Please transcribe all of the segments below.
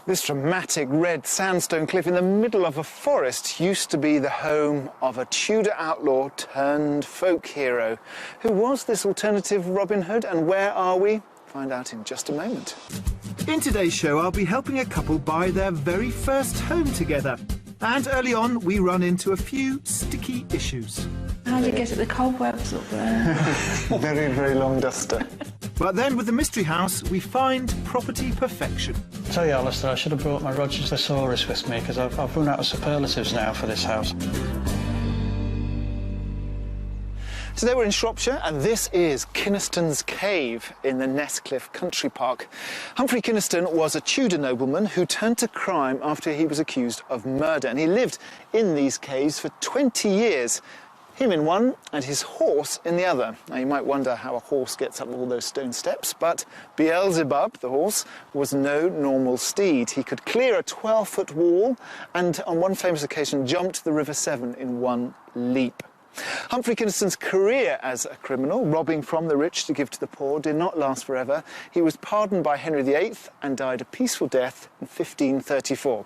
This dramatic red sandstone cliff in the middle of a forest used to be the home of a Tudor outlaw turned folk hero. Who was this alternative Robin Hood, and where are we? Find out in just a moment. In today's show, I'll be helping a couple buy their very first home together. And early on, we run into a few sticky issues. How do you get at the cobwebs up there? Very, very long duster. But then, with the mystery house, we find property perfection. I tell you, Alistair, I should have brought my Roger's thesaurus with me, because I've run out of superlatives now for this house. Today we're in Shropshire, and this is Kynaston's Cave in the Nesscliffe Country Park. Humphrey Kynaston was a Tudor nobleman who turned to crime after he was accused of murder, and he lived in these caves for 20 years. Him in one and his horse in the other. Now, you might wonder how a horse gets up all those stone steps, but Beelzebub, the horse, was no normal steed. He could clear a 12-foot wall and, on one famous occasion, jumped the River Severn in one leap. Humphrey Kynaston's career as a criminal, robbing from the rich to give to the poor, did not last forever. He was pardoned by Henry VIII and died a peaceful death in 1534.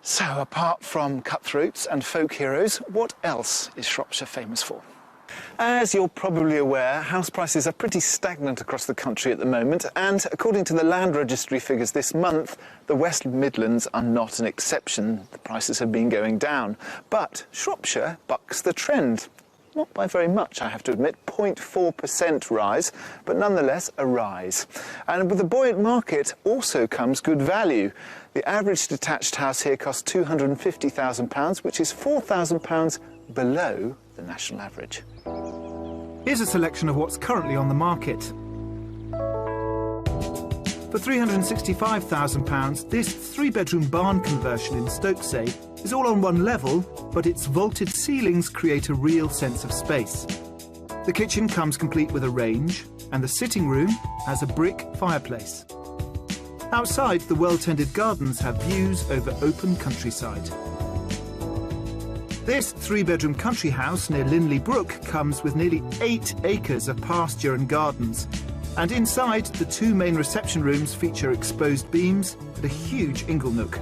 So, apart from cutthroats and folk heroes, what else is Shropshire famous for? As you're probably aware, house prices are pretty stagnant across the country at the moment, and according to the Land Registry figures this month, the West Midlands are not an exception. The prices have been going down. But Shropshire bucks the trend. Not by very much, I have to admit, 0.4% rise, but nonetheless a rise. And with the buoyant market also comes good value. The average detached house here costs £250,000, which is £4,000 below the national average. Here's a selection of what's currently on the market. For £365,000, this three-bedroom barn conversion in Stokesay is all on one level, but its vaulted ceilings create a real sense of space. The kitchen comes complete with a range, and the sitting room has a brick fireplace. Outside, the well-tended gardens have views over open countryside. This three-bedroom country house near Linley Brook comes with nearly 8 acres of pasture and gardens. And inside, the two main reception rooms feature exposed beams and a huge ingle nook.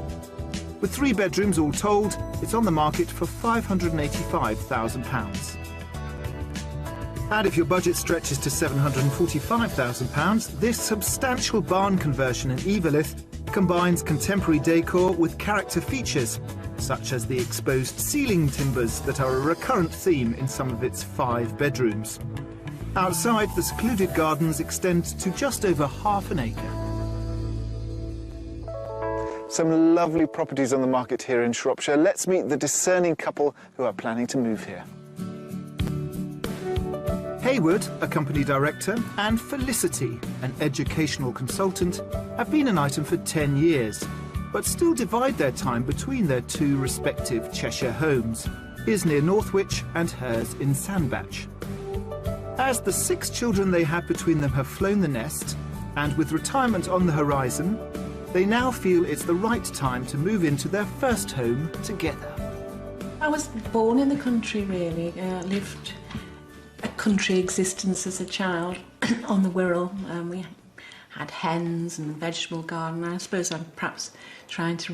With 3 bedrooms all told, it's on the market for £585,000. And if your budget stretches to £745,000, this substantial barn conversion in Eveleth combines contemporary decor with character features, such as the exposed ceiling timbers that are a recurrent theme in some of its 5 bedrooms. Outside, the secluded gardens extend to just over half an acre. Some lovely properties on the market here in Shropshire. Let's meet the discerning couple who are planning to move here. Hayward, a company director, and Felicity, an educational consultant, have been an item for 10 years, but still divide their time between their 2 respective Cheshire homes, his near Northwich and hers in Sandbach. As the 6 children they have between them have flown the nest, and with retirement on the horizon, they now feel it's the right time to move into their first home together. I was born in the country, really. I lived a country existence as a child on the Wirral. We had hens and a vegetable garden. I suppose I'm perhaps trying to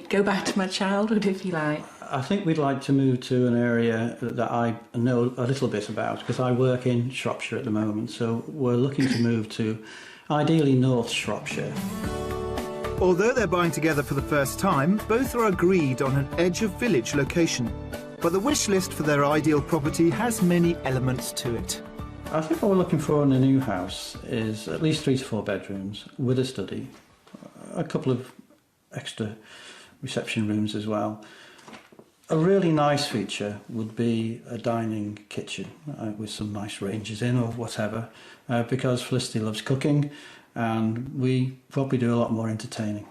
go back to my childhood, if you like. I think we'd like to move to an area that I know a little bit about, because I work in Shropshire at the moment, so we're looking to move to, ideally, North Shropshire. Although they're buying together for the first time, both are agreed on an edge-of-village location. But the wish list for their ideal property has many elements to it. I think what we're looking for in a new house is at least 3 to 4 bedrooms with a study, a couple of extra reception rooms as well. A really nice feature would be a dining kitchen with some nice ranges in or whatever, because Felicity loves cooking and we probably do a lot more entertaining.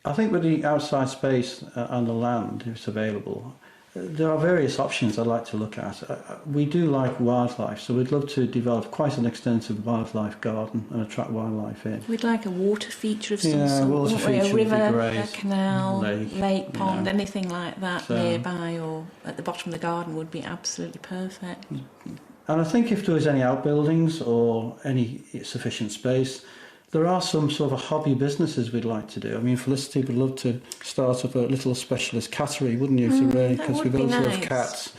I think with the outside space and the land, if it's available, there are various options I'd like to look at. We do like wildlife, so we'd love to develop quite an extensive wildlife garden and attract wildlife in. We'd like a water feature of some Yeah, sort, water feature a river, would be great. a canal, lake pond, yeah. anything like that nearby or at the bottom of the garden would be absolutely perfect. And I think if there was any outbuildings or any sufficient space, There are some sort of hobby businesses we'd like to do. I mean, Felicity would love to start up a little specialist cattery, wouldn't you? Because we both love cats.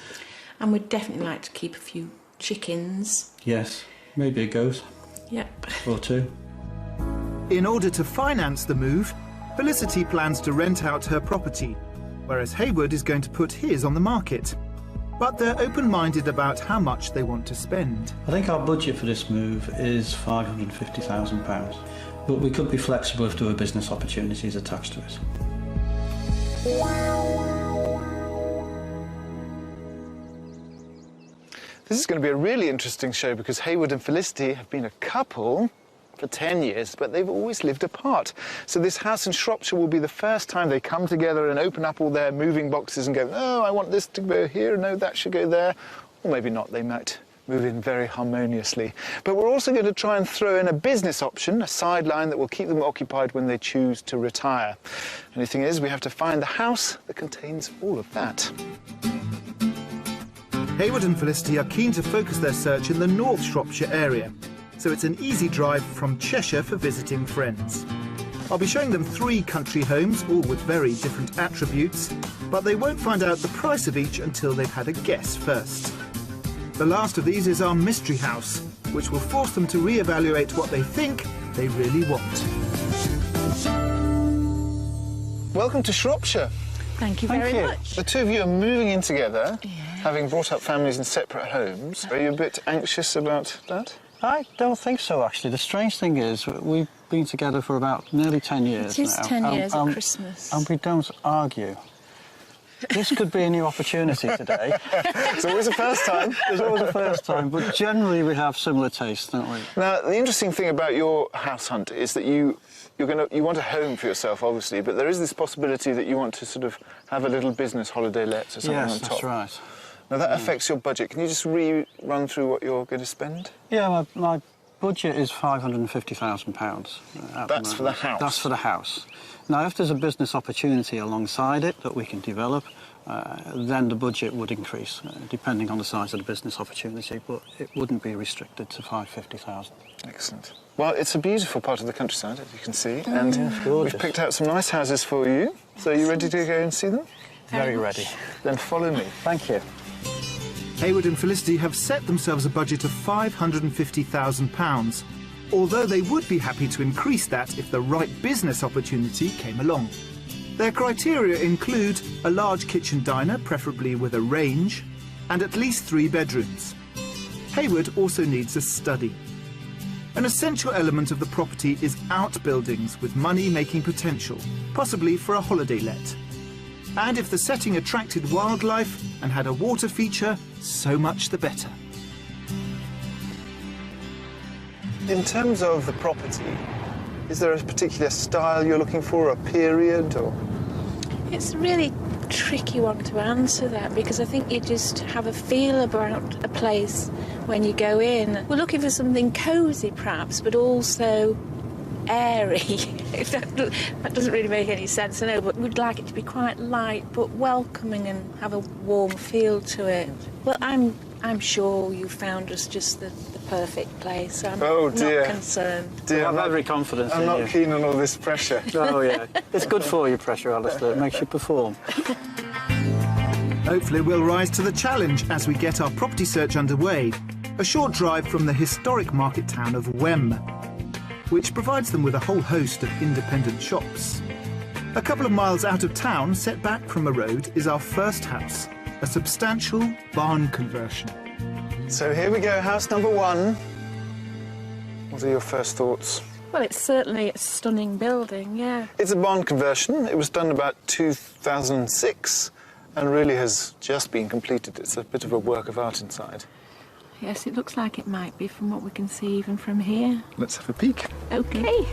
And we'd definitely like to keep a few chickens. Yes, maybe a goat. Yep. Or two. In order to finance the move, Felicity plans to rent out her property, whereas Haywood is going to put his on the market. But they're open-minded about how much they want to spend. I think our budget for this move is £550,000, but we could be flexible if there were business opportunities attached to it. This is going to be a really interesting show because Haywood and Felicity have been a couple for 10 years, but they've always lived apart. So this house in Shropshire will be the first time they come together and open up all their moving boxes and go, oh, I want this to go here, no, that should go there. Or maybe not, they might move in very harmoniously. But we're also going to try and throw in a business option, a sideline that will keep them occupied when they choose to retire. And the thing is, we have to find the house that contains all of that. Haywood and Felicity are keen to focus their search in the North Shropshire area, so it's an easy drive from Cheshire for visiting friends. I'll be showing them 3 country homes, all with very different attributes, but they won't find out the price of each until they've had a guess first. The last of these is our mystery house, which will force them to re-evaluate what they think they really want. Welcome to Shropshire. Thank you very much. The two of you are moving in together, having brought up families in separate homes. Are you a bit anxious about that? I don't think so, actually. The strange thing is, we've been together for about nearly 10 years now. It is 10 years at Christmas. And we don't argue. This could be a new opportunity today. It's always a first time. There's always a first time, but generally we have similar tastes, don't we? Now, the interesting thing about your house hunt is that you want a home for yourself, obviously, but there is this possibility that you want to sort of have a little business holiday let or something on top. Yes, that's right. Now, that affects your budget. Can you just run through what you're going to spend? Yeah, my budget is £550,000. That's for the house? That's for the house. Now, if there's a business opportunity alongside it that we can develop, then the budget would increase, depending on the size of the business opportunity, but it wouldn't be restricted to £550,000. Excellent. Well, it's a beautiful part of the countryside, as you can see, and we've picked out some nice houses for you. So are you ready to go and see them? Very ready. Then follow me. Thank you. Haywood and Felicity have set themselves a budget of £550,000, although they would be happy to increase that if the right business opportunity came along. Their criteria include a large kitchen diner, preferably with a range, and at least 3 bedrooms. Haywood also needs a study. An essential element of the property is outbuildings with money-making potential, possibly for a holiday let. And if the setting attracted wildlife and had a water feature, so much the better. In terms of the property, is there a particular style you're looking for, a period, or...? It's a really tricky one to answer that, because I think you just have a feel about a place when you go in. We're looking for something cosy, perhaps, but also airy. If that doesn't really make any sense, I know, but we'd like it to be quite light but welcoming and have a warm feel to it. Well, I'm sure you found us just the perfect place. I'm not concerned. Dear, I'm very confident. I'm not keen on all this pressure. Oh, yeah. It's good for you, pressure, Alistair. It makes you perform. Hopefully we'll rise to the challenge as we get our property search underway. A short drive from the historic market town of Wem, which provides them with a whole host of independent shops. A couple of miles out of town, set back from a road, is our first house, a substantial barn conversion. So here we go, house number 1. What are your first thoughts? Well, it's certainly a stunning building, yeah. It's a barn conversion. It was done about 2006 and really has just been completed. It's a bit of a work of art inside. Yes, it looks like it might be from what we can see even from here. Let's have a peek. OK.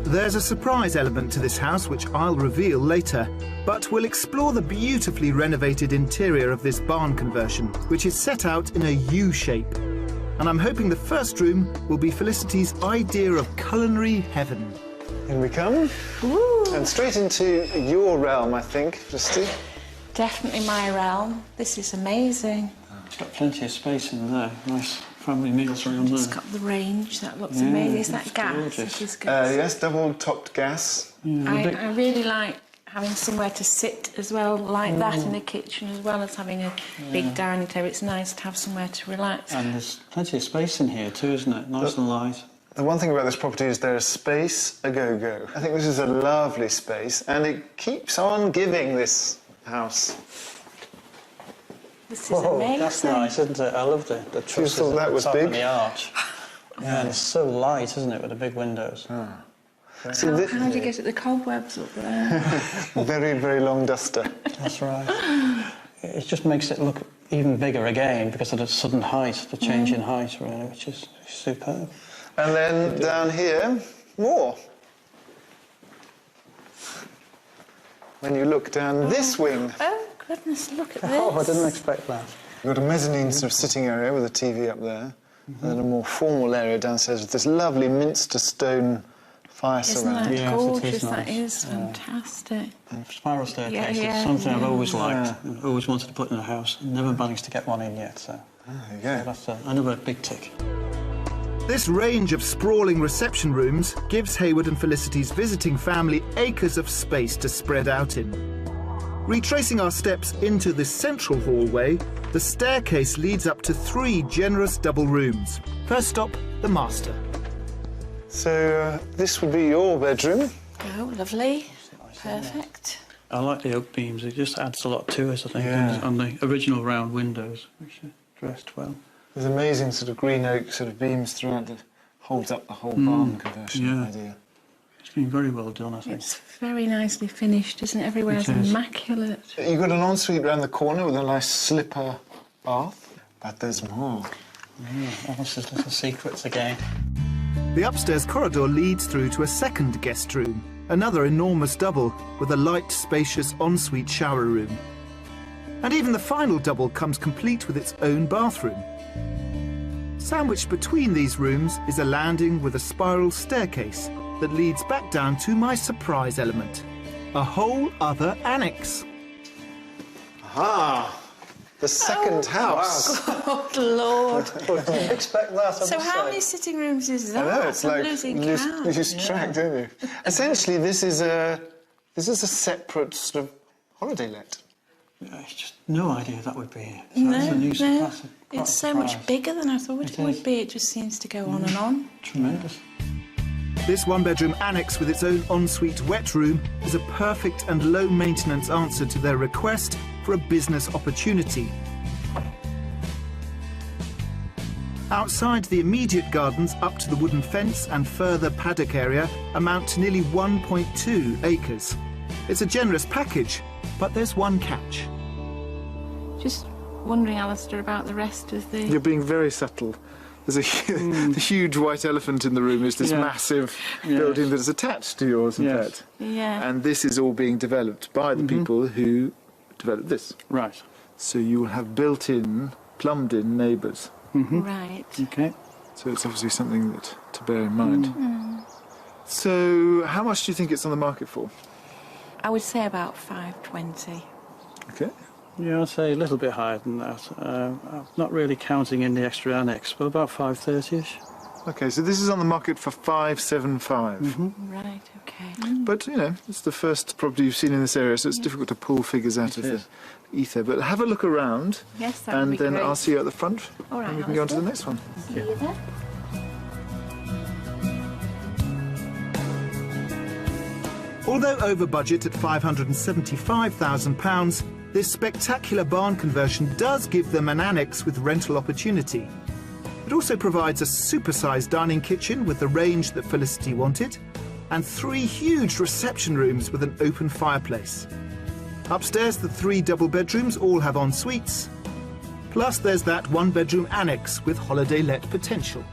There's a surprise element to this house, which I'll reveal later, but we'll explore the beautifully renovated interior of this barn conversion, which is set out in a U shape. And I'm hoping the first room will be Felicity's idea of culinary heaven. In we come. Ooh. And straight into your realm, I think, Felicity. Definitely my realm. This is amazing. It's got plenty of space in there. Nice family meals around there. It's got the range, that looks amazing. Is that gas? gorgeous. It is gas. Yes, double-topped gas. Yeah, I really like having somewhere to sit as well, like that in the kitchen, as well as having a big dining table. It's nice to have somewhere to relax. and there's plenty of space in here too, isn't it? Nice and light. The one thing about this property is there is space a go-go. I think this is a lovely space, and it keeps on giving, this house. This is amazing. That's nice, isn't it? I love the trusses thought at that the was top big? and the arch. Yeah, and it's so light, isn't it, with the big windows. See, How do you get at the cobwebs up there? very, very long duster. That's right. It just makes it look even bigger again because of the sudden height, the change in height, really, which is superb. And then down here, more. When you look down this wing, Oh, goodness, look at this. Oh, I didn't expect that. you've got a mezzanine sort of sitting area with a TV up there, and then a more formal area downstairs with this lovely Minster stone fire Isn't surround. that Yes, it gorgeous? is That nice. is fantastic. And spiral staircase yeah, is something I've yeah. always liked, and always wanted to put in a house. Never managed to get one in yet, so There you go. that's another big tick. This range of sprawling reception rooms gives Hayward and Felicity's visiting family acres of space to spread out in. Retracing our steps into this central hallway, the staircase leads up to 3 generous double rooms. First stop, the master. So this would be your bedroom. Oh, lovely. Perfect. I like the oak beams. It just adds a lot to it, I think, Yeah. on the original round windows, which are dressed well. There's amazing sort of green oak sort of beams throughout that holds up the whole barn conversion yeah. idea. It's been very well done, I think. It's very nicely finished, isn't it? Everywhere's It is. immaculate. You've got an ensuite round the corner with a nice slipper bath, but there's more. Alice's little secrets again. The upstairs corridor leads through to a second guest room, another enormous double with a light, spacious ensuite shower room. And even the final double comes complete with its own bathroom. Sandwiched between these rooms is a landing with a spiral staircase that leads back down to my surprise element, a whole other annex. Ah, the second house. Oh, Lord. Didn't expect that. So how many sitting rooms is I that? know, it's I'm like losing you count. lose track, don't you? Essentially, this is a separate sort of holiday let. It's just no idea that would be. So No, that's a new no. that's quite It's a so much surprise. bigger than I thought it It would is. be. It just seems to go on and on. Tremendous. This one-bedroom annex with its own ensuite wet room is a perfect and low-maintenance answer to their request for a business opportunity. Outside, the immediate gardens up to the wooden fence and further paddock area amount to nearly 1.2 acres. It's a generous package, but there's one catch. Just wondering, Alistair, about the rest of the... You're being very subtle. There's the huge white elephant in the room is this Yeah. massive Yes. building that is attached to yours, in Yes. fact. Yeah. And this is all being developed by the people who developed this. Right. So you will have built-in, plumbed-in neighbours. Right. Okay. So it's obviously something that to bear in mind. So how much do you think it's on the market for? I would say about 520. Okay. Yeah, I'd say a little bit higher than that. I'm not really counting in the extra annex, but about 530-ish. Okay, so this is on the market for 575. Right, okay. But, you know, it's the first property you've seen in this area, so it's difficult to pull figures out of the is. ether. But have a look around, Yes, that would and be then great. I'll see you at the front, All right, and we can go on to the next one. See you there. Although over budget at £575,000, this spectacular barn conversion does give them an annex with rental opportunity. It also provides a supersized dining kitchen with the range that Felicity wanted, and 3 huge reception rooms with an open fireplace. Upstairs, the 3 double bedrooms all have en suites. Plus, there's that 1-bedroom annex with holiday let potential.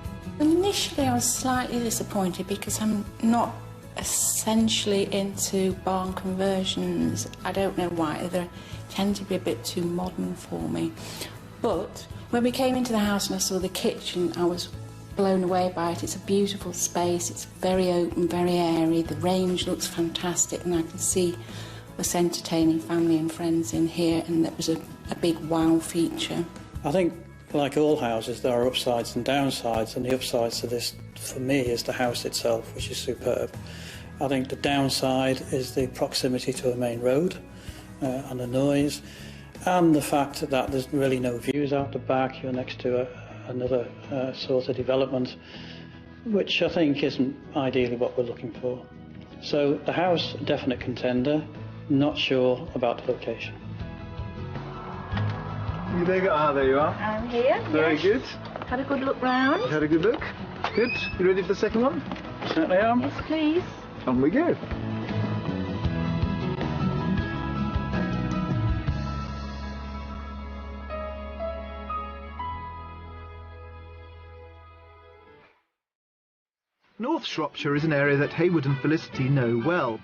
Initially, I was slightly disappointed because I'm not essentially into barn conversions. I don't know why. They tend to be a bit too modern for me. But when we came into the house and I saw the kitchen, I was blown away by it. It's a beautiful space. It's very open, very airy. The range looks fantastic, and I can see us entertaining family and friends in here, and that was a big wow feature. I think like all houses, there are upsides and downsides, and the upsides to this, for me, is the house itself, which is superb. I think the downside is the proximity to a main road and the noise, and the fact that there's really no views out the back. You're next to another sort of development, which I think isn't ideally what we're looking for. So the house, a definite contender, not sure about the location. There you are. I'm here. Very yes. good. Had a good look round. You had a good look. Good. You ready for the second one? Certainly am. Yes, please. On we go. North Shropshire is an area that Hayward and Felicity know well,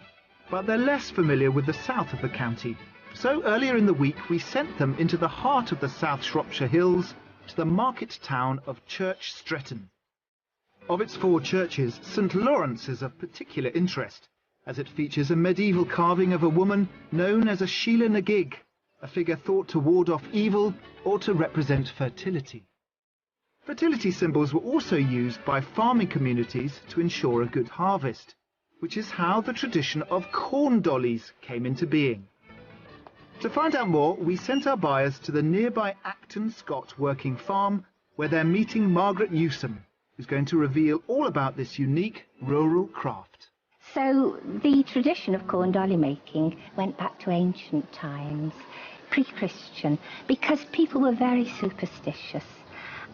but they're less familiar with the south of the county. So earlier in the week we sent them into the heart of the South Shropshire Hills to the market town of Church Stretton. Of its 4 churches, St Lawrence is of particular interest, as it features a medieval carving of a woman known as a Sheila na gig, a figure thought to ward off evil or to represent fertility. Fertility symbols were also used by farming communities to ensure a good harvest, which is how the tradition of corn dollies came into being. To find out more, we sent our buyers to the nearby Acton Scott working farm, where they're meeting Margaret Newsom, who's going to reveal all about this unique rural craft. So the tradition of corn dolly making went back to ancient times, pre-Christian, because people were very superstitious.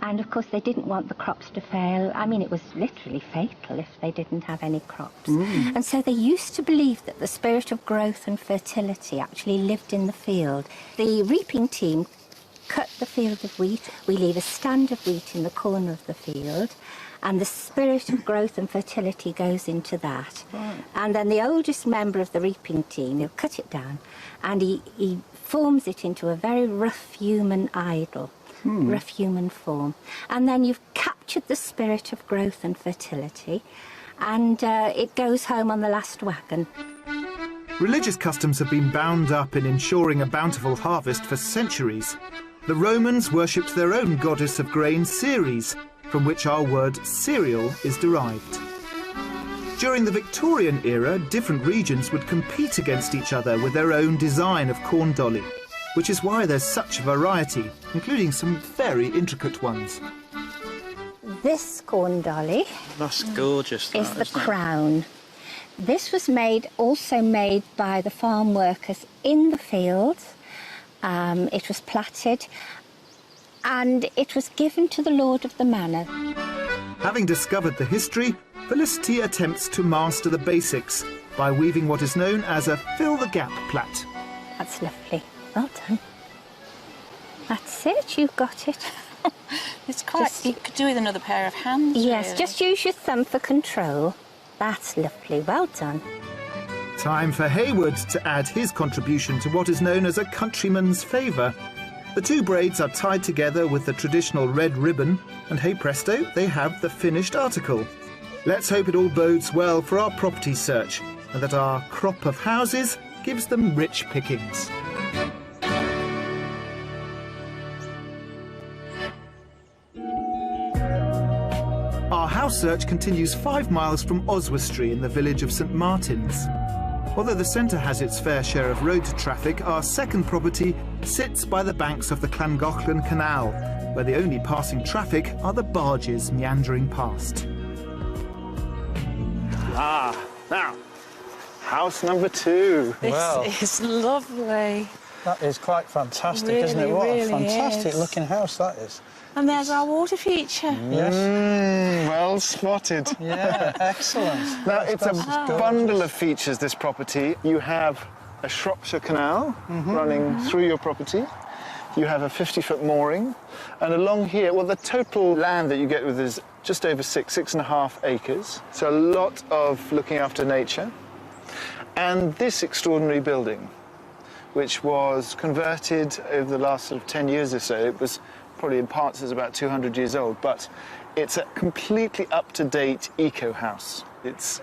And of course they didn't want the crops to fail. I mean, it was literally fatal if they didn't have any crops. And so they used to believe that the spirit of growth and fertility actually lived in the field. The reaping team cut the field of wheat. We leave a stand of wheat in the corner of the field, and the spirit of growth and fertility goes into that. And then the oldest member of the reaping team, he'll cut it down, and he forms it into a very rough human idol. Rough human form. And then you've captured the spirit of growth and fertility, and it goes home on the last wagon. Religious customs have been bound up in ensuring a bountiful harvest for centuries. The Romans worshipped their own goddess of grain, Ceres, from which our word cereal is derived. During the Victorian era, different regions would compete against each other with their own design of corn dolly, which is why there's such variety, including some very intricate ones. This corn dolly That's gorgeous. is the crown. This was also made by the farm workers in the fields. It was plaited, and it was given to the lord of the manor. Having discovered the history, Felicity attempts to master the basics by weaving what is known as a fill-the-gap plait. That's lovely. Well done. That's it, you've got it. It's quite... You could do with another pair of hands. Yes, really. just use your thumb for control. That's lovely, well done. Time for Hayward to add his contribution to what is known as a countryman's favour. The 2 braids are tied together with the traditional red ribbon, and hey presto, they have the finished article. Let's hope it all bodes well for our property search, and that our crop of houses gives them rich pickings. Our house search continues 5 miles from Oswestry in the village of St Martin's. Although the centre has its fair share of road traffic, our second property sits by the banks of the Llangollen Canal, where the only passing traffic are the barges meandering past. Now, house number 2. This is lovely. That is quite fantastic, Really, isn't it? What really a fantastic is. looking house that is. And there's our water feature. Yes. Well spotted. Yeah, excellent. Now, it's a gorgeous. bundle of features, this property. You have a Shropshire Canal running through your property. You have a 50-foot mooring. And along here, well, the total land that you get with is just over 6.5 acres. So a lot of looking after nature. And this extraordinary building, which was converted over the last sort of 10 years or so. It was probably in parts is about 200 years old, but it's a completely up-to-date eco-house. It's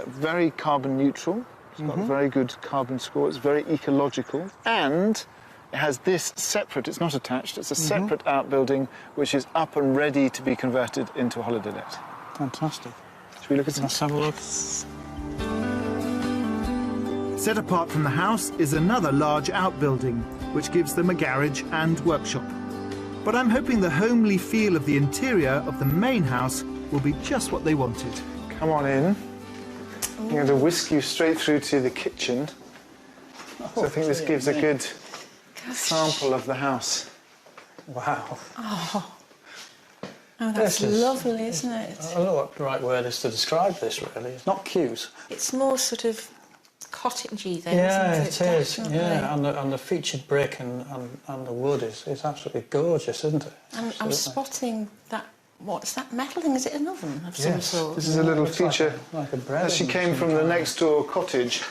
very carbon neutral. It's got a very good carbon score. It's very ecological. And it has this separate, it's not attached, it's a separate outbuilding which is up and ready to be converted into a holiday let. Fantastic. Should we look at some? Let's have a look. Set apart from the house is another large outbuilding, which gives them a garage and workshop. But I'm hoping the homely feel of the interior of the main house will be just what they wanted. Come on in. I'm going to whisk you straight through to the kitchen. So I think this gives a good sample of the house. Wow. Oh, that's lovely, isn't it? I don't know what the right word is to describe this, really. It's not cute. It's more sort of cottagey then, Yeah, isn't it? it is. Definitely. Yeah, and the featured brick and the wood is absolutely gorgeous, isn't it? I'm spotting that. What's that metal thing? Is it an oven of some sort? This is a little feature. Like a bread As she oven came of from some the kind. next door cottage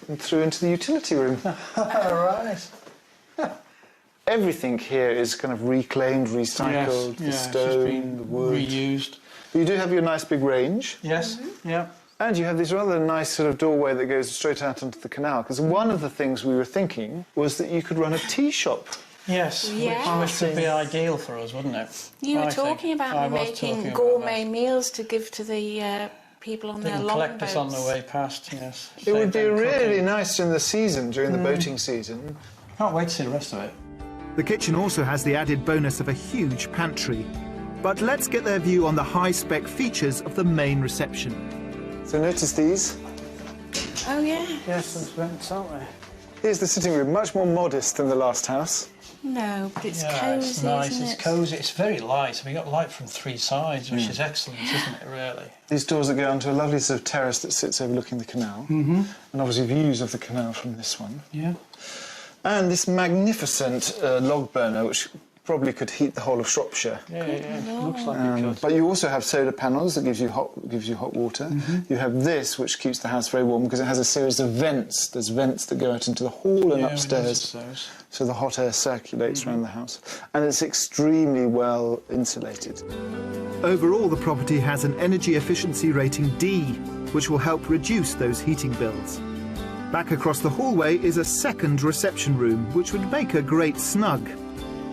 and through into the utility room. Right. Everything here is kind of reclaimed, recycled, the Yes, it's stone, been the wood. reused. You do have your nice big range. Yes. Yeah. And you have this rather nice sort of doorway that goes straight out onto the canal. Because one of the things we were thinking was that you could run a tea shop. Yes, which would be ideal for us, wouldn't it? You were I talking think. I about was making talking about gourmet that. meals to give to the people on They their can collect us on the longboats. way past, yes. It would be Save them really cooking. nice during the season, during the boating season. Can't wait to see the rest of it. The kitchen also has the added bonus of a huge pantry. But let's get their view on the high-spec features of the main reception. So notice these. Oh yeah. Yes, there's vents, aren't there? Here's the sitting room, much more modest than the last house. No, but it's Yeah, cosy, it's nice, isn't it's it? cosy, it's very light. We got light from three sides, which is excellent, isn't it, really? These doors that go onto a lovely sort of terrace that sits overlooking the canal. And obviously views of the canal from this one. Yeah. And this magnificent log burner, which probably could heat the whole of Shropshire. Yeah, looks like it could. But you also have solar panels that gives you hot water. You have this, which keeps the house very warm because it has a series of vents. There's vents that go out into the hall and upstairs, so the hot air circulates around the house. And it's extremely well insulated. Overall, the property has an energy efficiency rating D, which will help reduce those heating bills. Back across the hallway is a second reception room, which would make a great snug,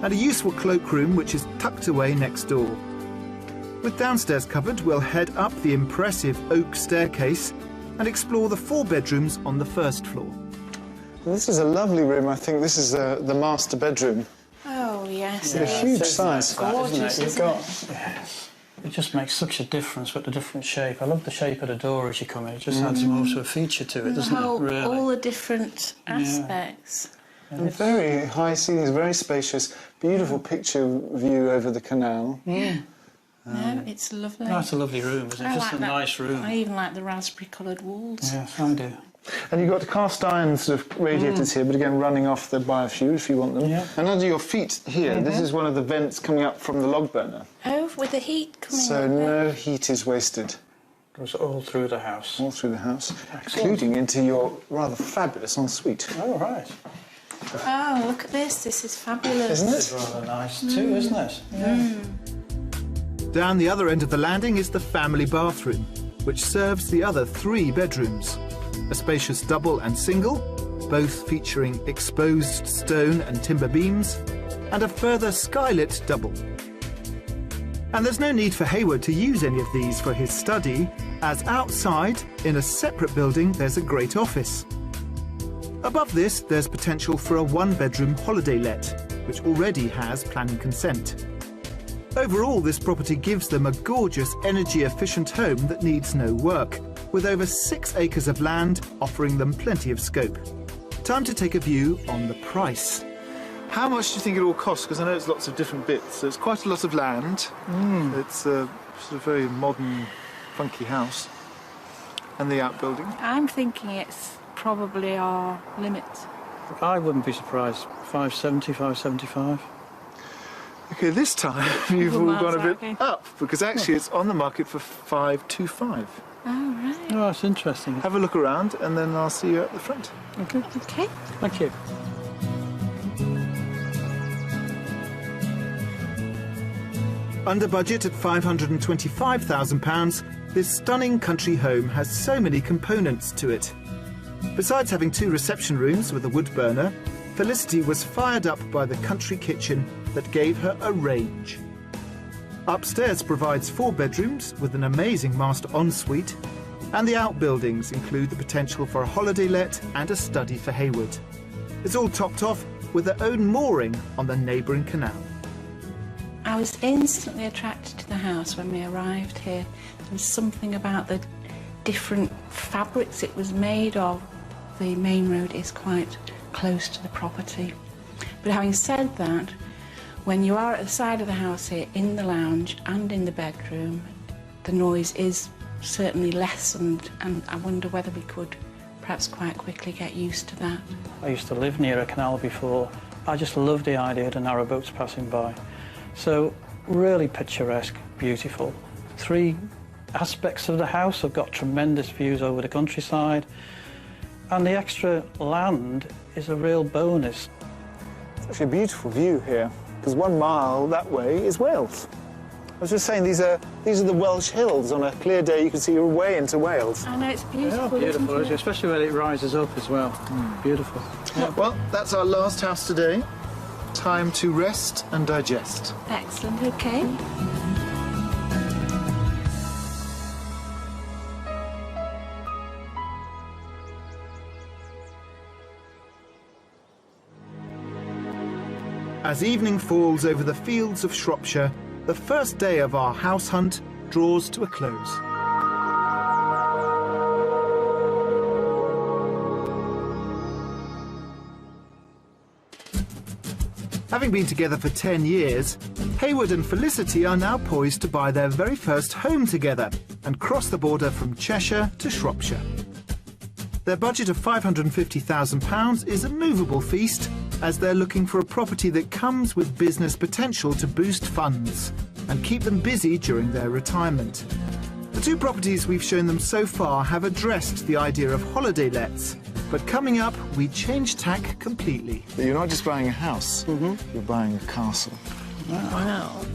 and a useful cloakroom which is tucked away next door. With downstairs covered, we'll head up the impressive oak staircase and explore the 4 bedrooms on the first floor. This is a lovely room, I think. This is the master bedroom. Oh yes. It's a huge size. Gorgeous, You've isn't got, it? yes. It just makes such a difference with the different shape. I love the shape of the door as you come in. It just adds more to a feature to it, doesn't it, really? All the different aspects. And very high ceilings, very spacious, beautiful picture view over the canal. Yeah. No, it's lovely. That's a lovely room, isn't it? I Just like a that. nice room. I even like the raspberry-coloured walls. Yes, I do. And you've got cast iron sort of radiators here, but again running off the biofuel if you want them. Yeah. And under your feet here, this is one of the vents coming up from the log burner. Oh, with the heat coming So up. no heat is wasted It was all through the house. all through the house, Excellent. including into your rather fabulous ensuite. Oh, right. Oh, look at this. This is fabulous. Isn't It's it? rather nice too, isn't it? Yeah. Down the other end of the landing is the family bathroom, which serves the other 3 bedrooms. A spacious double and single, both featuring exposed stone and timber beams, and a further skylit double. And there's no need for Hayward to use any of these for his study, as outside, in a separate building, there's a great office. Above this, there's potential for a 1-bedroom holiday let, which already has planning consent. Overall, this property gives them a gorgeous, energy-efficient home that needs no work, with over 6 acres of land offering them plenty of scope. Time to take a view on the price. How much do you think it all costs? Because I know it's lots of different bits. So it's quite a lot of land. It's a sort of very modern, funky house. And the outbuilding. I'm thinking it's probably our limit. I wouldn't be surprised. 570, 575. Okay, this time you've all miles gone a bit okay. up, because actually it's on the market for 525. Oh, right. Oh, that's interesting. Have a look around and then I'll see you at the front. Okay. Okay. Thank you. Under budget at £525,000, this stunning country home has so many components to it. Besides having 2 reception rooms with a wood burner, Felicity was fired up by the country kitchen that gave her a range. Upstairs provides 4 bedrooms with an amazing master ensuite, and the outbuildings include the potential for a holiday let and a study for Hayward. It's all topped off with their own mooring on the neighbouring canal. I was instantly attracted to the house when we arrived here. There was something about the different fabrics it was made of. The main road is quite close to the property. But having said that, when you are at the side of the house here, in the lounge and in the bedroom, the noise is certainly lessened, and I wonder whether we could perhaps quite quickly get used to that. I used to live near a canal before. I just loved the idea of the narrow boats passing by. So really picturesque, beautiful. 3 aspects of the house have got tremendous views over the countryside, and the extra land is a real bonus. It's actually a beautiful view here, because 1 mile that way is Wales. I was just saying, these are the Welsh hills. On a clear day, you can see way into Wales. I know, it's beautiful. Beautiful, isn't it? Especially when it rises up as well. Beautiful. Yeah. Well, that's our last house today. Time to rest and digest. Excellent, OK. As evening falls over the fields of Shropshire, the first day of our house hunt draws to a close. Having been together for 10 years, Hayward and Felicity are now poised to buy their very first home together and cross the border from Cheshire to Shropshire. Their budget of £550,000 is a movable feast, as they're looking for a property that comes with business potential to boost funds and keep them busy during their retirement. The 2 properties we've shown them so far have addressed the idea of holiday lets, but coming up, we change tack completely. But you're not just buying a house, you're buying a castle. Wow.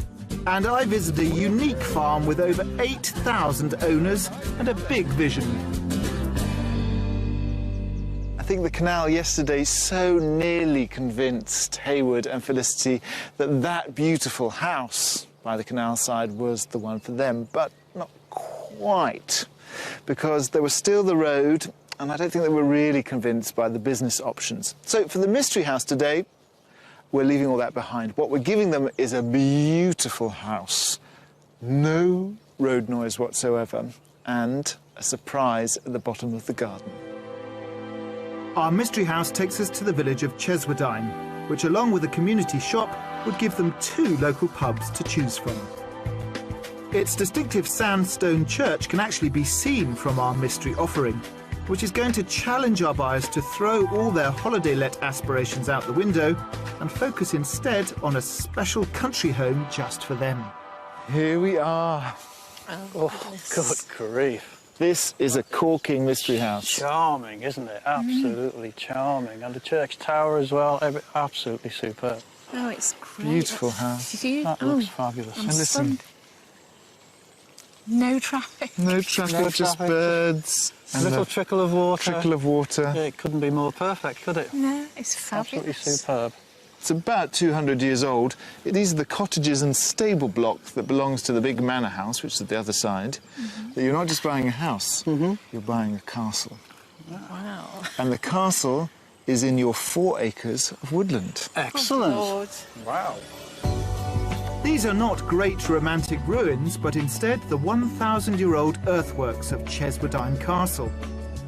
And I visit a unique farm with over 8,000 owners and a big vision. I think the canal yesterday so nearly convinced Hayward and Felicity that that beautiful house by the canal side was the one for them, but not quite, because there was still the road, and I don't think they were really convinced by the business options. So for the mystery house today, we're leaving all that behind. What we're giving them is a beautiful house, no road noise whatsoever, and a surprise at the bottom of the garden. Our mystery house takes us to the village of Cheswardine, which along with a community shop would give them 2 local pubs to choose from. Its distinctive sandstone church can actually be seen from our mystery offering, which is going to challenge our buyers to throw all their holiday let aspirations out the window and focus instead on a special country home just for them. Here we are. Oh, good grief. This is a corking mystery house. Charming, isn't it? Absolutely charming. And the church tower as well, absolutely superb. Oh, it's great. Beautiful house. That looks fabulous. And listen, No traffic. no traffic, just birds. A little trickle of water. Trickle of water. Yeah, it couldn't be more perfect, could it? No, it's fabulous. Absolutely superb. It's about 200 years old. These are the cottages and stable block that belongs to the big manor house, which is at the other side. But you're not just buying a house, you're buying a castle. Wow. And the castle is in your 4 acres of woodland. Excellent. Oh, Lord. Wow. These are not great romantic ruins, but instead the 1,000-year-old earthworks of Cheswardine Castle.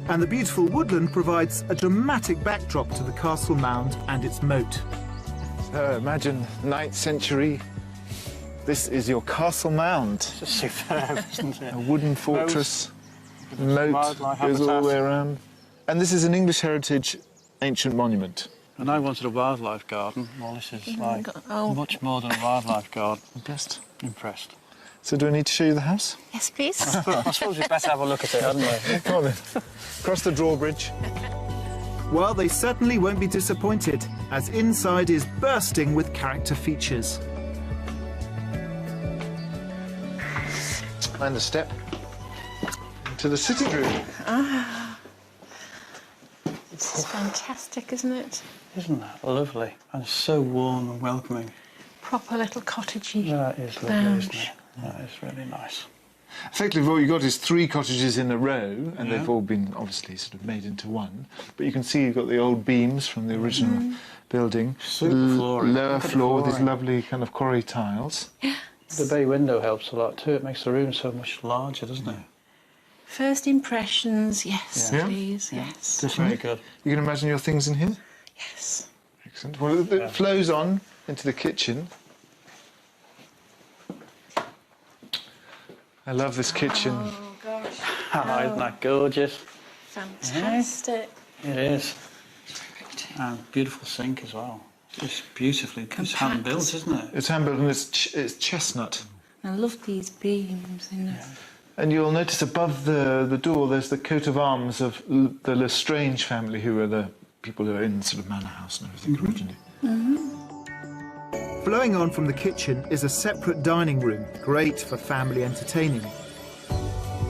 And the beautiful woodland provides a dramatic backdrop to the castle mound and its moat. Imagine 9th century. This is your castle mound. It's superb, isn't it? A wooden fortress. Moat Wildlife goes all the habitat. way around. And this is an English heritage ancient monument. And I wanted a wildlife garden. Well, this is like much more than a wildlife garden. Impressed? Impressed. So do I need to show you the house? Yes, please. I suppose we'd better have a look at it, hadn't we? Come on then. Cross the drawbridge. Well, they certainly won't be disappointed, as inside is bursting with character features. And the step to the sitting room. It's It's fantastic, isn't it? Isn't that lovely? And so warm and welcoming. Proper little cottagey That is lovely, lounge. isn't it? That is really nice. Effectively, what you've got is 3 cottages in a row, and they've all been obviously sort of made into one. But you can see you've got the old beams from the original building. Super The flooring. lower Look at the floor with these flooring. lovely kind of quarry tiles. The bay window helps a lot too. It makes the room so much larger, doesn't it? First impressions, yes, Yeah. please, yes. It's very good. You can imagine your things in here? Yes. Excellent. Well, it flows on into the kitchen. I love this kitchen. Oh, gosh. Isn't that gorgeous? Fantastic. It is. And beautiful sink as well. It's beautifully, it's hand built, isn't it? It's hand-built and it's chestnut. I love these beams. And you'll notice above the door there's the coat of arms of the Lestrange family, who are the people who are in sort of manor house and everything originally. Flowing on from the kitchen is a separate dining room, great for family entertaining.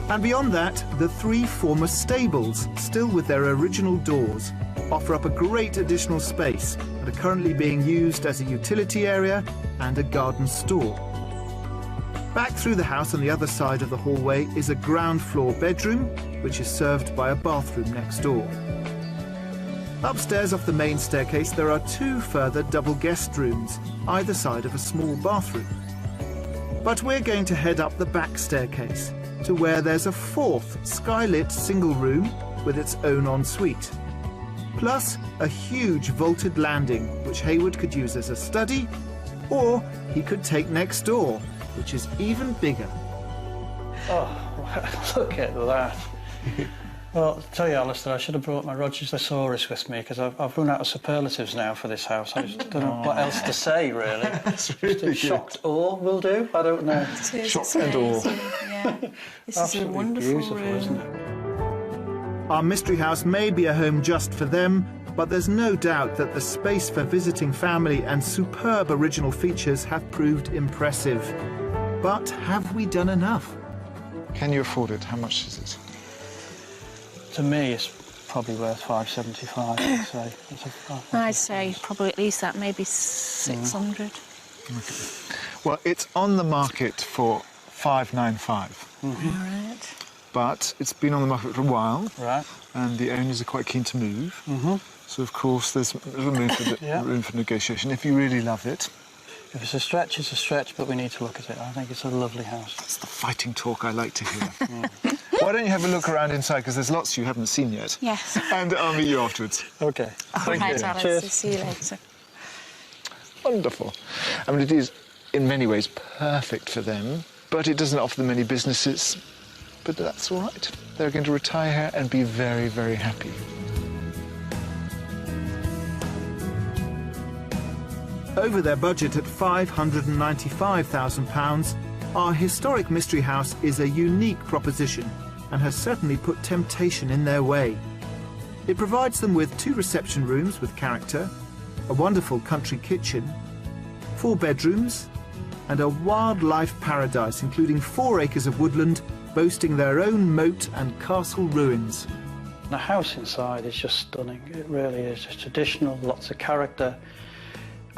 And beyond that, the 3 former stables, still with their original doors, offer up a great additional space and are currently being used as a utility area and a garden store. Back through the house on the other side of the hallway is a ground floor bedroom, which is served by a bathroom next door. Upstairs off the main staircase there are 2 further double guest rooms, either side of a small bathroom. But we're going to head up the back staircase to where there's a 4th skylit single room with its own ensuite. Plus a huge vaulted landing which Hayward could use as a study, or he could take next door, which is even bigger. Oh, look at that. Well, I'll tell you, Alistair, I should have brought my Roger's thesaurus with me, because I've run out of superlatives now for this house. I just don't know what else to say, really. That's really good. Shocked awe will do? I don't know. It is, Shock it's and awe. amazing, yeah. This is a Absolutely wonderful beautiful, room. isn't it? Our mystery house may be a home just for them, but there's no doubt that the space for visiting family and superb original features have proved impressive. But have we done enough? Can you afford it? How much is it? To me, it's probably worth $575, I'd say. I'd say probably at least that, maybe 600. Well, it's on the market for $595. All right. But it's been on the market for a while, Right. and the owners are quite keen to move. So, of course, there's room for, room for negotiation if you really love it. If it's a stretch, it's a stretch, but we need to look at it. I think it's a lovely house. That's the fighting talk I like to hear. Why don't you have a look around inside, because there's lots you haven't seen yet. Yes. And I'll meet you afterwards. OK. Thank Right, you. Alice, Cheers. see you later. Wonderful. I mean, it is, in many ways, perfect for them, but it doesn't offer them any businesses. But that's all right. They're going to retire here and be very, very happy. Over their budget at £595,000, our historic mystery house is a unique proposition and has certainly put temptation in their way. It provides them with 2 reception rooms with character, a wonderful country kitchen, 4 bedrooms, and a wildlife paradise including 4 acres of woodland boasting their own moat and castle ruins. The house inside is just stunning. It really is. It's traditional, lots of character.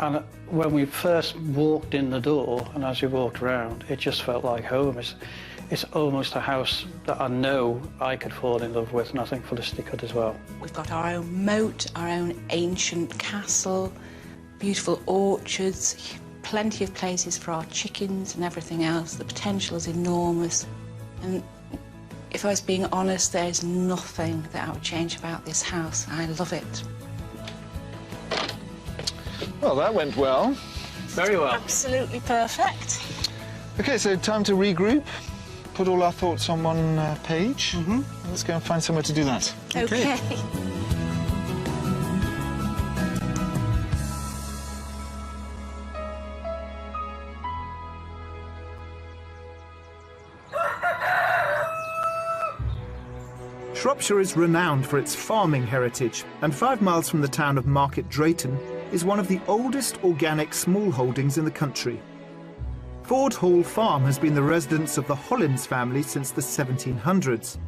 And when we first walked in the door, and as we walked around, it just felt like home. It's almost a house that I know I could fall in love with, and I think Felicity could as well. We've got our own moat, our own ancient castle, beautiful orchards, plenty of places for our chickens and everything else. The potential is enormous. And if I was being honest, there's nothing that I would change about this house. I love it. Well, that went well. Very well. Absolutely perfect. OK, so time to regroup, put all our thoughts on one page. And let's go and find somewhere to do that. Okay. Shropshire is renowned for its farming heritage, and 5 miles from the town of Market Drayton is one of the oldest organic smallholdings in the country. Ford Hall Farm has been the residence of the Hollins family since the 1700s.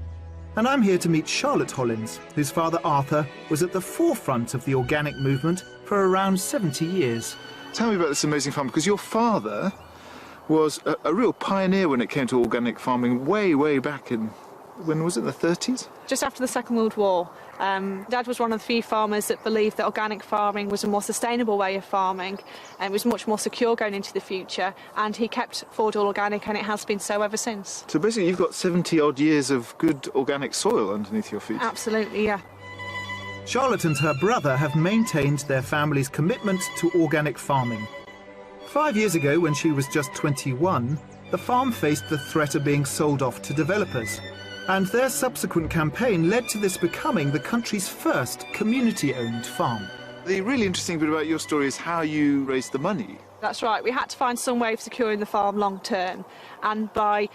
And I'm here to meet Charlotte Hollins, whose father Arthur was at the forefront of the organic movement for around 70 years. Tell me about this amazing farm, because your father was a real pioneer when it came to organic farming way back in, when was it, the 30s? Just after the Second World War. Dad was one of the few farmers that believed that organic farming was a more sustainable way of farming and was much more secure going into the future, and he kept Ford All Organic, and it has been so ever since. So basically you've got 70 odd years of good organic soil underneath your feet. Absolutely, yeah. Charlotte and her brother have maintained their family's commitment to organic farming. 5 years ago, when she was just 21, the farm faced the threat of being sold off to developers. And their subsequent campaign led to this becoming the country's first community-owned farm. The really interesting bit about your story is how you raised the money. That's right, we had to find some way of securing the farm long term, and by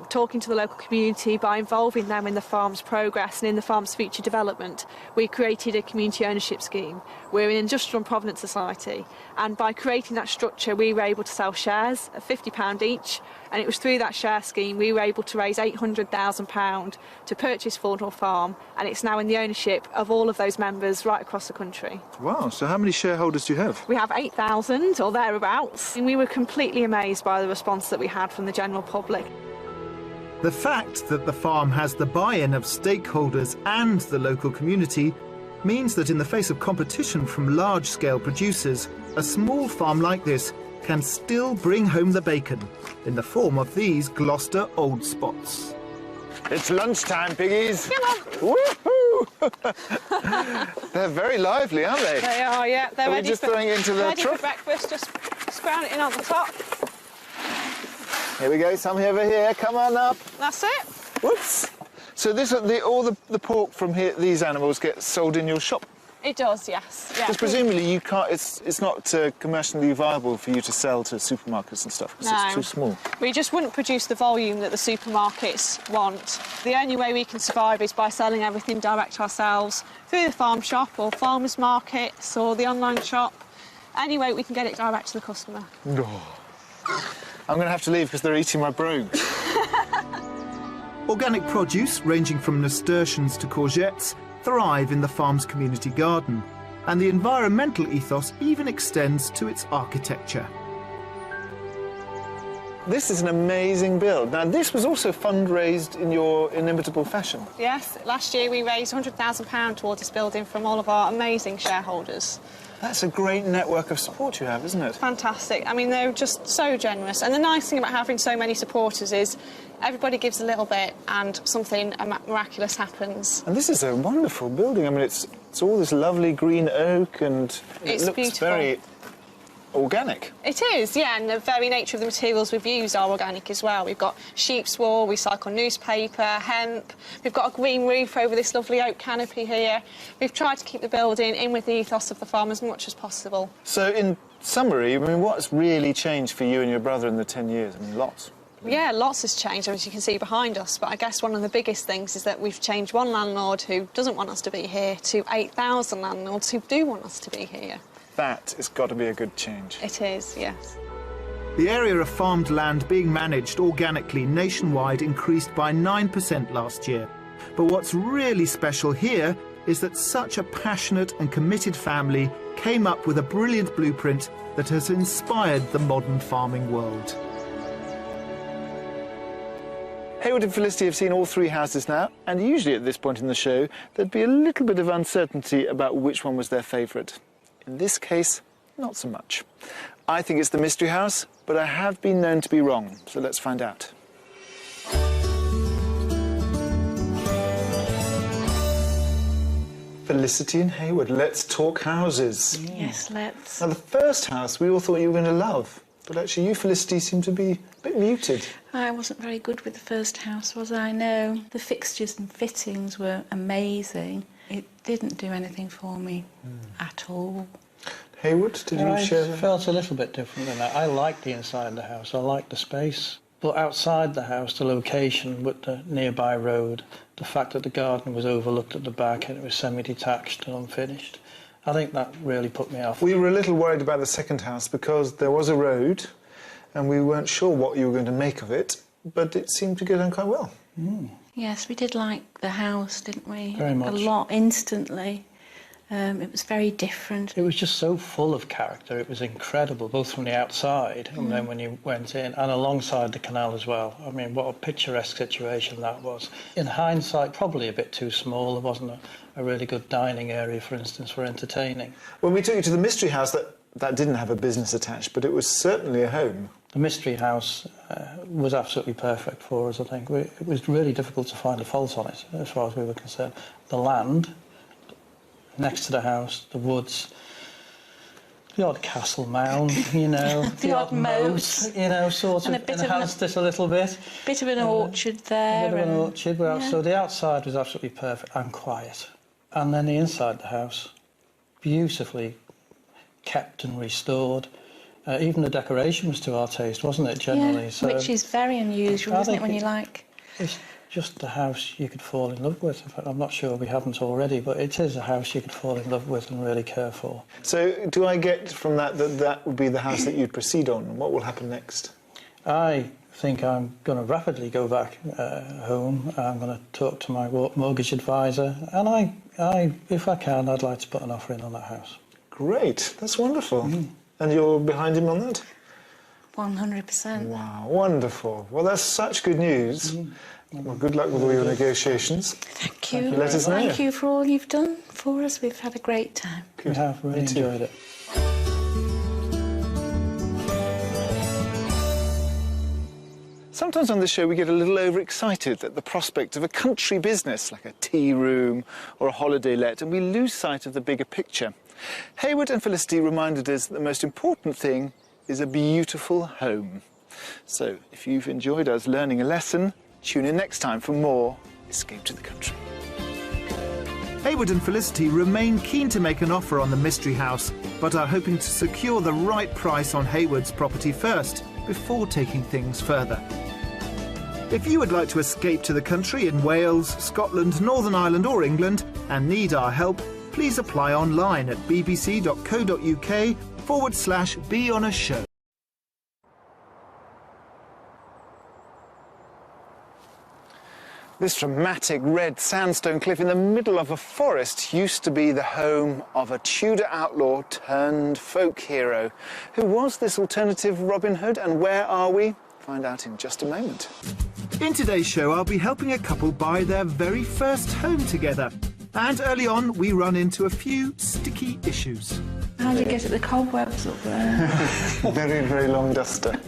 talking to the local community, by involving them in the farm's progress and in the farm's future development, we created a community ownership scheme. We're an industrial and provenance society, and by creating that structure we were able to sell shares at £50 each, and it was through that share scheme we were able to raise £800,000 to purchase Fordhall Farm, and it's now in the ownership of all of those members right across the country. Wow, so how many shareholders do you have? We have 8,000 or thereabouts, and we were completely amazed by the response that we had from the general public. The fact that the farm has the buy-in of stakeholders and the local community means that in the face of competition from large-scale producers, a small farm like this can still bring home the bacon in the form of these Gloucester Old Spots. It's lunchtime, piggies! Woohoo! They're very lively, aren't they? They are, yeah. They're ready just throwing into the ready trough? for breakfast, just scrounge it in on the top. Here we go, some over here, come on up. That's it. Whoops! So this, all the pork from here, these animals get sold in your shop? It does, yes. Yeah. Because presumably you can't, it's not commercially viable for you to sell to supermarkets and stuff, because it's too small. We just wouldn't produce the volume that the supermarkets want. The only way we can survive is by selling everything direct ourselves through the farm shop or farmers markets or the online shop. Any way we can get it direct to the customer. Oh. I'm going to have to leave because they're eating my brogues. Organic produce, ranging from nasturtiums to courgettes, thrive in the farm's community garden, and the environmental ethos even extends to its architecture. This is an amazing build. Now, this was also fundraised in your inimitable fashion. Yes, last year we raised £100,000 towards this building from all of our amazing shareholders. That's a great network of support you have, isn't it? Fantastic. I mean, they're just so generous. And the nice thing about having so many supporters is everybody gives a little bit and something miraculous happens. And this is a wonderful building. I mean, it's all this lovely green oak, and it looks beautiful. Very organic. It is, yeah, and the very nature of the materials we've used are organic as well. We've got sheep's wool, recycled newspaper, hemp. We've got a green roof over this lovely oak canopy here. We've tried to keep the building in with the ethos of the farm as much as possible. So, in summary, I mean, what's really changed for you and your brother in the 10 years? I mean, lots. Yeah, lots has changed, as you can see behind us, but I guess one of the biggest things is that we've changed one landlord who doesn't want us to be here to 8,000 landlords who do want us to be here. That has got to be a good change. It is, yes. The area of farmed land being managed organically nationwide increased by 9% last year. But what's really special here is that such a passionate and committed family came up with a brilliant blueprint that has inspired the modern farming world. Haywood and Felicity have seen all three houses now, and usually at this point in the show there'd be a little bit of uncertainty about which one was their favourite. In this case, not so much. I think it's the Mystery House, but I have been known to be wrong, so let's find out. Felicity and Haywood, let's talk houses. Yes, let's. Now, the first house we all thought you were going to love, but actually you, Felicity, seem to be a bit muted. I wasn't very good with the first house, was I? No. The fixtures and fittings were amazing. It didn't do anything for me at all. Haywood, did you share that? I felt a little bit different than that. I liked the inside of the house, I liked the space. But outside the house, the location with the nearby road, the fact that the garden was overlooked at the back and it was semi-detached and unfinished, I think that really put me off. We were a little worried about the second house because there was a road and we weren't sure what you were going to make of it, but it seemed to get on quite well. Yes, we did like the house, didn't we? Very much. A lot, instantly. It was very different. It was just so full of character. It was incredible, both from the outside and then when you went in, and alongside the canal as well. I mean, what a picturesque situation that was. In hindsight, probably a bit too small. There wasn't a really good dining area, for instance, for entertaining. When we took you to the Mystery House, that didn't have a business attached, but it was certainly a home. The Mystery House was absolutely perfect for us, I think. It was really difficult to find a fault on it, as far as we were concerned. The land next to the house, the woods, the odd castle mound, you know, the odd moat, you know, sort of enhanced it a little bit. Bit of an orchard there. A bit of an orchard, so the outside was absolutely perfect and quiet. And then the inside of the house, beautifully kept and restored. Even the decoration was to our taste, wasn't it, generally? Yeah, so which is very unusual, isn't it, when you like... It's just a house you could fall in love with. In fact, I'm not sure we haven't already, but it is a house you could fall in love with and really care for. So do I get from that that would be the house that you'd proceed on? What will happen next? I think I'm going to rapidly go back home. I'm going to talk to my mortgage advisor, and I, if I can, I'd like to put an offer in on that house. Great, that's wonderful. And you're behind him on that? 100%. Wow, wonderful. Well, that's such good news. Well, good luck with all your negotiations. Thank you. Let us know. Thank you for all you've done for us. We've had a great time. We have really enjoyed it. Sometimes on this show we get a little overexcited at the prospect of a country business like a tea room or a holiday let, and we lose sight of the bigger picture. Hayward and Felicity reminded us that the most important thing is a beautiful home. So if you've enjoyed us learning a lesson, tune in next time for more Escape to the Country. Hayward and Felicity remain keen to make an offer on the Mystery House, but are hoping to secure the right price on Hayward's property first, before taking things further. If you would like to escape to the country in Wales, Scotland, Northern Ireland or England and need our help, please apply online at bbc.co.uk/beonashow. This dramatic red sandstone cliff in the middle of a forest used to be the home of a Tudor outlaw turned folk hero. Who was this alternative Robin Hood, and where are we? Find out in just a moment. In today's show, I'll be helping a couple buy their very first home together. And early on, we run into a few sticky issues. How do you get at the cobwebs up there? Very, very long duster.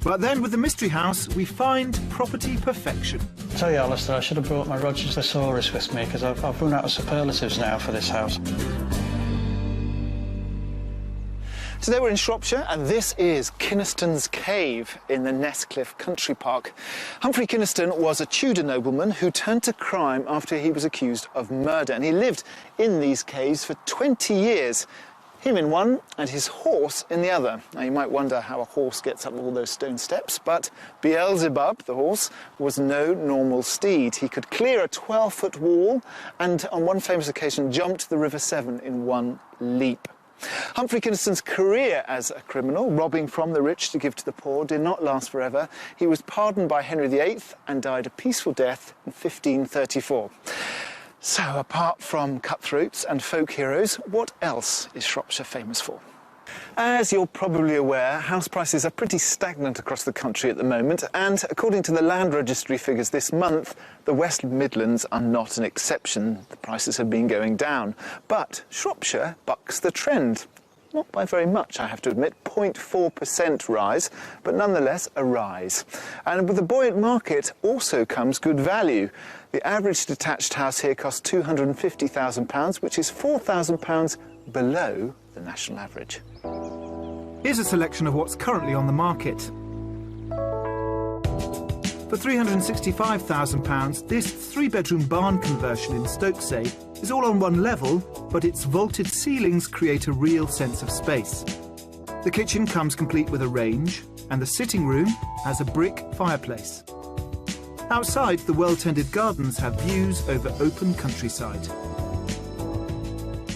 But then with the Mystery House, we find property perfection. I tell you, Alistair, I should have brought my Roger's thesaurus with me, because I've run out of superlatives now for this house. Today we're in Shropshire, and this is Kynaston's Cave in the Nesscliffe Country Park. Humphrey Kynaston was a Tudor nobleman who turned to crime after he was accused of murder, and he lived in these caves for 20 years. Him in one and his horse in the other. Now you might wonder how a horse gets up all those stone steps, but Beelzebub, the horse, was no normal steed. He could clear a 12-foot wall and on one famous occasion jumped the River Severn in one leap. Humphrey Kynaston's career as a criminal, robbing from the rich to give to the poor, did not last forever. He was pardoned by Henry VIII and died a peaceful death in 1534. So, apart from cutthroats and folk heroes, what else is Shropshire famous for? As you're probably aware, house prices are pretty stagnant across the country at the moment, and according to the Land Registry figures this month, the West Midlands are not an exception. The prices have been going down. But Shropshire bucks the trend. Not by very much, I have to admit, 0.4% rise, but nonetheless a rise. And with the buoyant market also comes good value. The average detached house here costs £250,000, which is £4,000 below the national average. Here's a selection of what's currently on the market. For £365,000, this three-bedroom barn conversion in Stokesay is all on one level, but its vaulted ceilings create a real sense of space. The kitchen comes complete with a range, and the sitting room has a brick fireplace. Outside, the well-tended gardens have views over open countryside.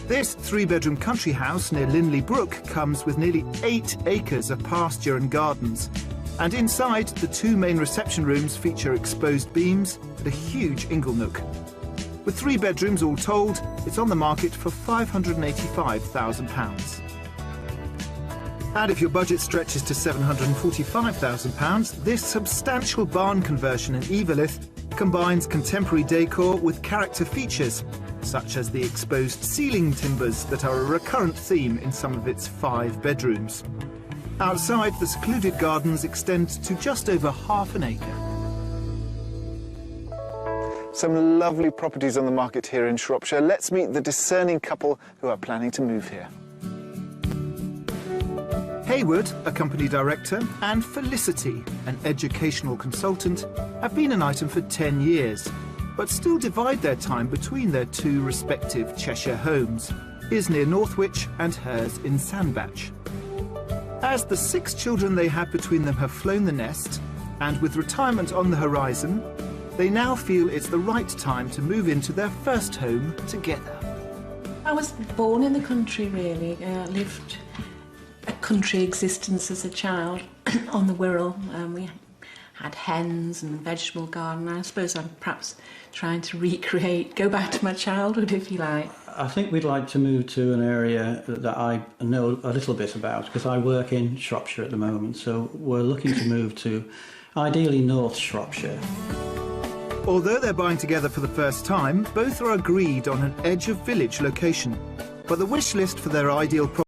This three-bedroom country house near Linley Brook comes with nearly 8 acres of pasture and gardens. And inside, the two main reception rooms feature exposed beams and a huge inglenook. With 3 bedrooms all told, it's on the market for £585,000. And if your budget stretches to £745,000, this substantial barn conversion in Eveleth combines contemporary decor with character features, such as the exposed ceiling timbers that are a recurrent theme in some of its 5 bedrooms. Outside, the secluded gardens extend to just over half an acre. Some lovely properties on the market here in Shropshire. Let's meet the discerning couple who are planning to move here. Hayward, a company director, and Felicity, an educational consultant, have been an item for 10 years, but still divide their time between their 2 respective Cheshire homes, his near Northwich and hers in Sandbach. As the 6 children they have between them have flown the nest, and with retirement on the horizon, they now feel it's the right time to move into their first home together. I was born in the country, really. Lived a country existence as a child on the Wirral. We had hens and a vegetable garden. I suppose I'm perhaps trying to go back to my childhood, if you like. I think we'd like to move to an area that I know a little bit about, because I work in Shropshire at the moment, so we're looking to move to, ideally, North Shropshire. Although they're buying together for the first time, both are agreed on an edge-of-village location. But the wish list for their ideal property